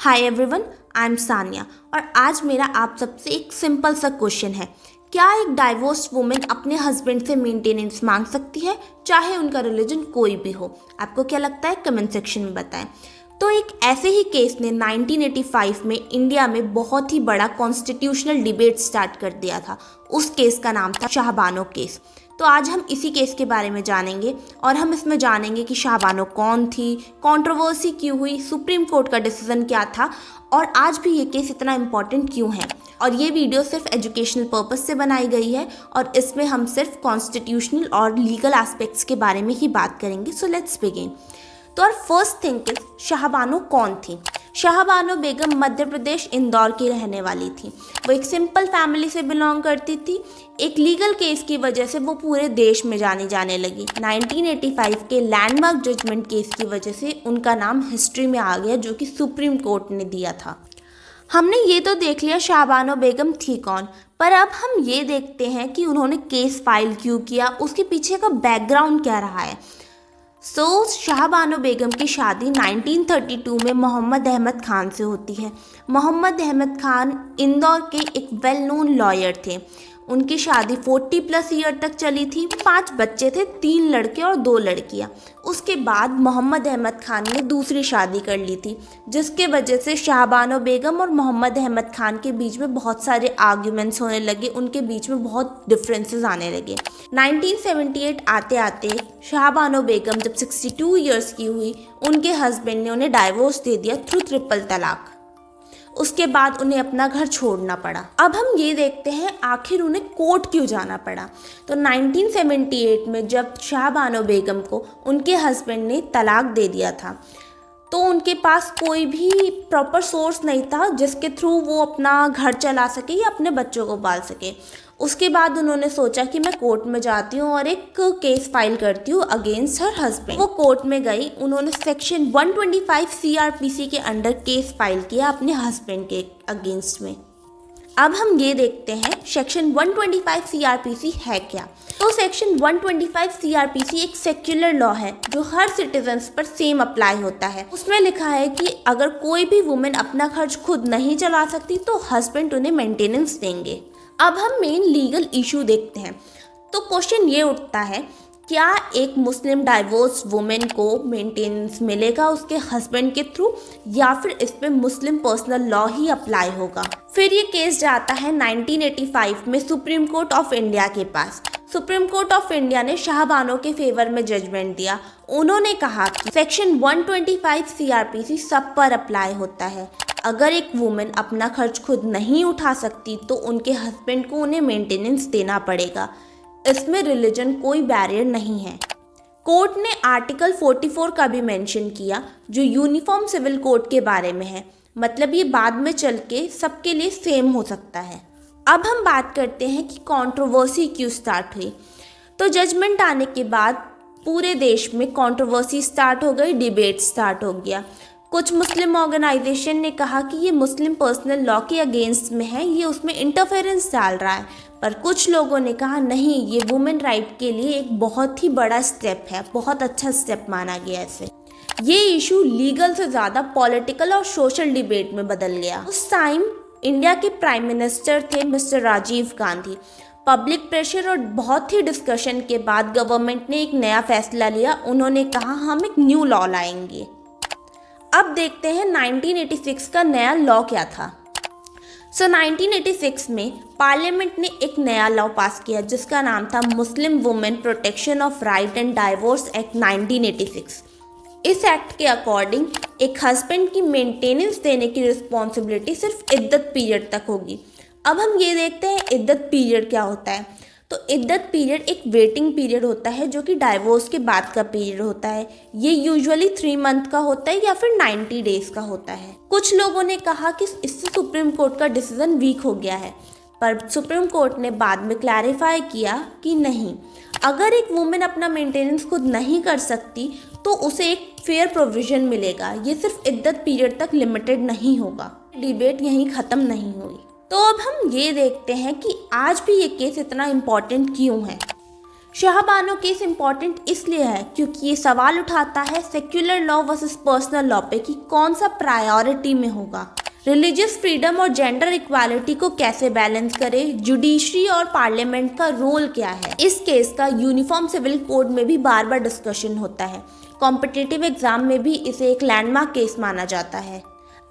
Hi everyone, I am Sania और आज मेरा आप सबसे एक सिंपल सा क्वेश्चन है। क्या एक डाइवोर्स वुमेन अपने हस्बैंड से मेंटेनेंस मांग सकती है, चाहे उनका रिलीजन कोई भी हो? आपको क्या लगता है? कमेंट सेक्शन में बताएं। तो एक ऐसे ही केस ने 1985 में इंडिया में बहुत ही बड़ा कॉन्स्टिट्यूशनल डिबेट स्टार्ट कर दिया था। उस केस का नाम था शाहबानो केस। तो आज हम इसी केस के बारे में जानेंगे और हम इसमें जानेंगे कि शाहबानो कौन थी, कंट्रोवर्सी क्यों हुई, सुप्रीम कोर्ट का डिसीजन क्या था और आज भी ये केस इतना इम्पॉर्टेंट क्यों है। और ये वीडियो सिर्फ एजुकेशनल पर्पस से बनाई गई है और इसमें हम सिर्फ कॉन्स्टिट्यूशनल और लीगल एस्पेक्ट्स के बारे में ही बात करेंगे। So let's begin. तो और फर्स्ट थिंग इज, शाहबानो कौन थी? शाहबानो बेगम मध्य प्रदेश इंदौर की रहने वाली थी। वो एक सिंपल फैमिली से बिलोंग करती थी। एक लीगल केस की वजह से वो पूरे देश में जानी जाने लगी। 1985 के लैंडमार्क जजमेंट केस की वजह से उनका नाम हिस्ट्री में आ गया, जो कि सुप्रीम कोर्ट ने दिया था। हमने ये तो देख लिया शाहबानो बेगम थी कौन, पर अब हम ये देखते हैं कि उन्होंने केस फाइल क्यों किया, उसके पीछे का बैकग्राउंड क्या रहा है। शाहबानो बेगम की शादी 1932 में मोहम्मद अहमद खान से होती है। मोहम्मद अहमद खान इंदौर के एक वेल नोन लॉयर थे। उनकी शादी 40+ ईयर तक चली थी। 5 बच्चे थे, 3 लड़के और 2 लड़कियां। उसके बाद मोहम्मद अहमद खान ने दूसरी शादी कर ली थी, जिसके वजह से शाहबानो बेगम और मोहम्मद अहमद खान के बीच में बहुत सारे आर्ग्यूमेंट्स होने लगे, उनके बीच में बहुत डिफरेंसेस आने लगे। 1978 आते आते शाहबानो बेगम जब 62 ईयर्स की हुई, उनके हस्बैंड ने उन्हें डाइवोर्स दे दिया थ्रू ट्रिपल तलाक। उसके बाद उन्हें अपना घर छोड़ना पड़ा। अब हम ये देखते हैं आखिर उन्हें कोर्ट क्यों जाना पड़ा। तो 1978 में जब शाहबानो बेगम को उनके हस्बैंड ने तलाक दे दिया था, तो उनके पास कोई भी प्रॉपर सोर्स नहीं था जिसके थ्रू वो अपना घर चला सके या अपने बच्चों को पाल सके। उसके बाद उन्होंने सोचा कि मैं कोर्ट में जाती हूँ और एक केस फाइल करती हूँ अगेंस्ट हर हस्बैंड। वो कोर्ट में गई, उन्होंने सेक्शन 125 CRPC के अंडर केस फाइल किया अपने हस्बैंड के अगेंस्ट में। अब हम ये देखते हैं सेक्शन 125 CRPC है क्या। तो सेक्शन 125 CRPC एक सेक्युलर लॉ है जो हर सिटीजन्स पर सेम अप्लाई होता है। उसमें लिखा है कि अगर कोई भी वुमेन अपना खर्च खुद नहीं चला सकती तो हस्बैंड उन्हें मेंटेनेंस देंगे। अब हम मेन लीगल इशू देखते हैं। तो क्वेश्चन ये उठता है, क्या एक मुस्लिम डाइवोर्स वुमेन को मेंटेनेंस मिलेगा उसके हस्बैंड के थ्रू, या फिर इस पे मुस्लिम पर्सनल लॉ ही अप्लाई होगा? फिर ये केस जाता है 1985 में सुप्रीम कोर्ट ऑफ इंडिया के पास। सुप्रीम कोर्ट ऑफ इंडिया ने शाहबानो के फेवर में जजमेंट दिया। उन्होंने कहा कि सेक्शन 125 CRPC सब पर अप्लाई होता है। अगर एक वुमेन अपना खर्च खुद नहीं उठा सकती तो उनके हस्बैंड को उन्हें मेंटेनेंस देना पड़ेगा। इसमें रिलीजन कोई बैरियर नहीं है। कोर्ट ने आर्टिकल 44 का भी मेंशन किया, जो यूनिफॉर्म सिविल कोड के बारे में है। मतलब ये बाद में चल के सबके लिए सेम हो सकता है। अब हम बात करते हैं कि कंट्रोवर्सी क्यों स्टार्ट हुई। तो जजमेंट आने के बाद पूरे देश में कंट्रोवर्सी स्टार्ट हो गई, डिबेट स्टार्ट हो गया। कुछ मुस्लिम ऑर्गेनाइजेशन ने कहा कि ये मुस्लिम पर्सनल लॉ के अगेंस्ट में है, ये उसमें इंटरफेरेंस डाल रहा है। पर कुछ लोगों ने कहा नहीं, ये वुमेन राइट के लिए एक बहुत ही बड़ा स्टेप है, बहुत अच्छा स्टेप माना गया इसे। ये इशू लीगल से ज़्यादा पॉलिटिकल और सोशल डिबेट में बदल गया। उस टाइम इंडिया के प्राइम मिनिस्टर थे mister Rajiv Gandhi. Public pressure और बहुत ही डिस्कशन के बाद गवर्नमेंट ने एक नया फैसला लिया। उन्होंने कहा हम एक न्यू लॉ लाएंगे। अब देखते हैं 1986 का नया लॉ क्या था। 1986 में पार्लियामेंट ने एक नया लॉ पास किया जिसका नाम था Muslim women protection of right and divorce act 1986। इस एक्ट के अकॉर्डिंग एक हस्बैंड की मेंटेनेंस देने की रिस्पॉन्सिबिलिटी सिर्फ इद्दत पीरियड तक होगी। अब हम ये देखते हैं इद्दत पीरियड क्या होता है। तो इद्दत पीरियड एक वेटिंग पीरियड होता है जो कि डाइवोर्स के बाद का पीरियड होता है। ये यूजुअली 3 मंथ का होता है या फिर 90 डेज का होता है। कुछ लोगों ने कहा कि इससे सुप्रीम कोर्ट का डिसीजन वीक हो गया है, पर सुप्रीम कोर्ट ने बाद में क्लैरिफाई किया कि नहीं, अगर एक वुमेन अपना मेंटेनेंस खुद नहीं कर सकती तो उसे एक फेयर प्रोविजन मिलेगा। ये सिर्फ इद्दत पीरियड तक लिमिटेड नहीं होगा। डिबेट यहीं ख़त्म नहीं हुई। तो अब हम ये देखते हैं कि आज भी ये केस इतना इम्पॉर्टेंट क्यों है। शाहबानो केस इम्पॉर्टेंट इसलिए है क्योंकि ये सवाल उठाता है secular law versus personal law पे कि कौन सा प्रायोरिटी में होगा, रिलीजियस फ्रीडम और जेंडर इक्वालिटी को कैसे बैलेंस करे, जुडिशरी और पार्लियामेंट का रोल क्या है। इस केस का यूनिफॉर्म सिविल कोड में भी बार बार डिस्कशन होता है। कॉम्पिटिटिव एग्जाम में भी इसे एक लैंडमार्क केस माना जाता है।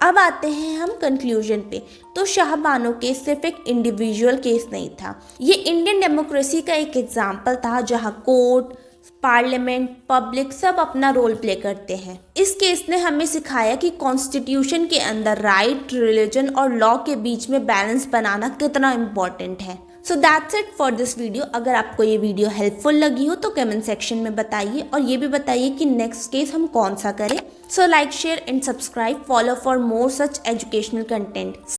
अब आते हैं हम कंक्लूजन पे। तो शाहबानो केस सिर्फ एक इंडिविजुअल केस नहीं था, ये इंडियन डेमोक्रेसी का एक एग्जाम्पल था जहाँ कोर्ट, पार्लियामेंट, पब्लिक सब अपना रोल प्ले करते हैं। इस केस ने हमें सिखाया कि कॉन्स्टिट्यूशन के अंदर राइट, रिलीजन और लॉ के बीच में बैलेंस बनाना कितना इम्पोर्टेंट है। So that's it for this video. अगर आपको ये वीडियो हेल्पफुल लगी हो तो कमेंट सेक्शन में बताइए और ये भी बताइए कि नेक्स्ट केस हम कौन सा करें। So like, share and subscribe, follow for more such educational content.